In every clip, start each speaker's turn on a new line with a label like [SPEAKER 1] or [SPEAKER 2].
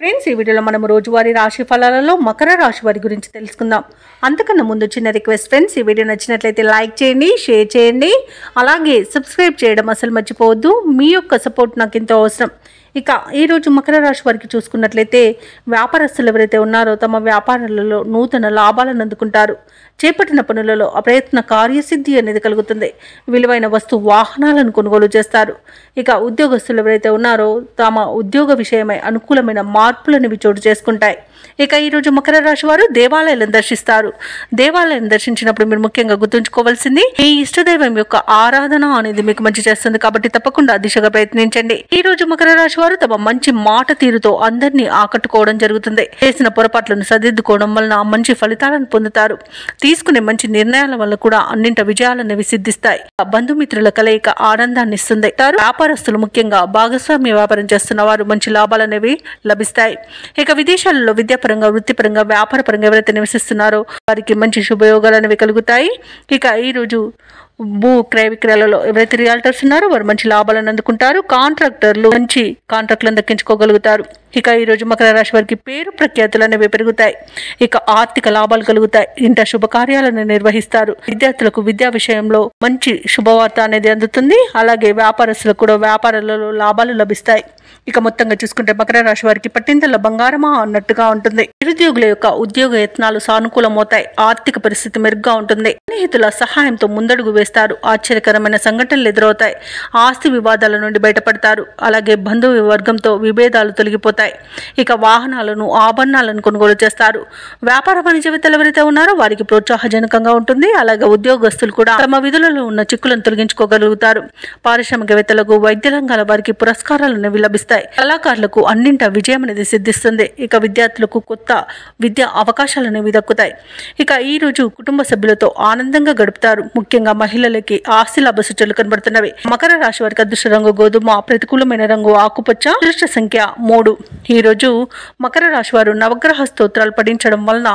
[SPEAKER 1] Friends, ఈ వీడియోలో మనం రోజువారీ రాశి ఫలాలలో మకర రాశి వారి గురించి తెలుసుకుందాం. అంతకన్నా ముందు చిన్న రిక్వెస్ట్ ఫ్రెండ్స్, ఈ వీడియో నచ్చినట్లయితే లైక్ చేయండి, షేర్ చేయండి, అలాగే సబ్స్క్రైబ్ చేయడం అసలు మర్చిపోవద్దు. మీ యొక్క సపోర్ట్ నాకు ఎంతో అవసరం. ఇక ఈరోజు మకర రాశి వారికి చూసుకున్నట్లయితే వ్యాపారస్తులు ఎవరైతే ఉన్నారో తమ వ్యాపారాలలో నూతన లాభాలను అందుకుంటారు. చేపట్టిన పనులలో అప్రయత్న కార్యసిద్ధి అనేది కలుగుతుంది. విలువైన వస్తు వాహనాలను కొనుగోలు చేస్తారు. ఇక ఉద్యోగస్తులు ఎవరైతే ఉన్నారో తమ ఉద్యోగ విషయమై అనుకూలమైన మార్పులను చోటు చేసుకుంటాయి. ఇక ఈరోజు మకర రాశి వారు దేవాలయాలను దర్శిస్తారు. దేవాలయాన్ని దర్శించినప్పుడు మీరు ముఖ్యంగా గుర్తుంచుకోవాల్సింది మీ ఇష్టదైవం యొక్క ఆరాధన అనేది మీకు మంచి చేస్తుంది. కాబట్టి తప్పకుండా దిశగా ప్రయత్నించండి. ఈ రోజు మకర రాశి వారు తమ మంచి మాట తీరుతో అందరినీ ఆకట్టుకోవడం జరుగుతుంది. చేసిన పొరపాట్లను సరిదిద్దుకోవడం వలన మంచి ఫలితాలను పొందుతారు. తీసుకునే మంచి నిర్ణయాల వల్ల కూడా అన్నింట విజయాలనేవి సిద్ధిస్తాయి. బంధుమిత్రుల కలయిక ఆనందాన్ని ఇస్తుంది. వ్యాపారస్తులు ముఖ్యంగా భాగస్వామ్య వ్యాపారం చేస్తున్న వారు మంచి లాభాలనేవి లభిస్తాయి. ఇక విదేశాలలో విద్యాపరంగా, వృత్తిపరంగా, వ్యాపారపరంగా ఎవరైతే నివసిస్తున్నారో వారికి మంచి శుభయోగాలు అనేవి కలుగుతాయి. ఇక ఈరోజు భూ క్రయ విక్రయాలలో ఎవరైతే రియాల్టర్స్ ఉన్నారో వారు మంచి లాభాలను అందుకుంటారు. కాంట్రాక్టర్లు మంచి కాంట్రాక్టులను దక్కించుకోగలుగుతారు. ఇక ఈరోజు మకర రాశి వారికి పేరు ప్రఖ్యాతులు అనేవి పెరుగుతాయి. ఇక ఆర్థిక లాభాలు కలుగుతాయి. ఇంట శుభకార్యాలను నిర్వహిస్తారు. విద్యార్థులకు విద్యా విషయంలో మంచి శుభవార్త అనేది అందుతుంది. అలాగే వ్యాపారస్తులకు కూడా వ్యాపారాలలో లాభాలు లభిస్తాయి. ఇక మొత్తంగా చూసుకుంటే మకర రాశి వారికి పట్టిందల బంగారమా అన్నట్టుగా ఉంటుంది. నిరుద్యోగుల యొక్క ఉద్యోగ యత్నాలు సానుకూలమవుతాయి. ఆర్థిక పరిస్థితి మెరుగ్గా ఉంటుంది. స్నేహితుల సహాయంతో ముందడుగు వేస్తారు. ఆశ్చర్యకరమైన సంఘటనలు ఎదురవుతాయి. ఆస్తి వివాదాల నుండి బయటపడతారు. అలాగే బంధువు వర్గంతో విభేదాలు తొలగిపోతాయి. ఇక వాహనాలను, ఆభరణాలను కొనుగోలు చేస్తారు. వ్యాపార వాణిజ్యవేత్తలు ఎవరైతే ఉన్నారో వారికి ప్రోత్సాహజనకంగా ఉంటుంది. అలాగే ఉద్యోగస్తులు కూడా తమ విధులలో ఉన్న చిక్కులను తొలగించుకోగలుగుతారు. పారిశ్రామికవేత్తలకు, వైద్య రంగాల వారికి పురస్కారాలు అనేవి లభిస్తాయి. కళాకారులకు అన్నింట విజయం అనేది సిద్ధిస్తుంది. ఇక విద్యార్థులకు కొత్త విద్యా అవకాశాలు అనేవి దక్కుతాయి. ఇక ఈ రోజు కుటుంబ సభ్యులతో ఆనందంగా గడుపుతారు. ముఖ్యంగా మహిళలకి ఆస్తి లాభ సూచనలు కనబడుతున్నవి. మకర రాశి వారికి అదృష్ట రంగు గోధుమ, ప్రతికూలమైన రంగు ఆకుపచ్చ, అదృష్ట సంఖ్య 3. ఈ రోజు మకర రాశి వారు నవగ్రహ స్తోత్రాలు పఠించడం వలన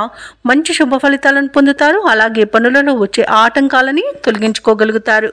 [SPEAKER 1] మంచి శుభ ఫలితాలను పొందుతారు. అలాగే పనులలో వచ్చే ఆటంకాలని తొలగించుకోగలుగుతారు.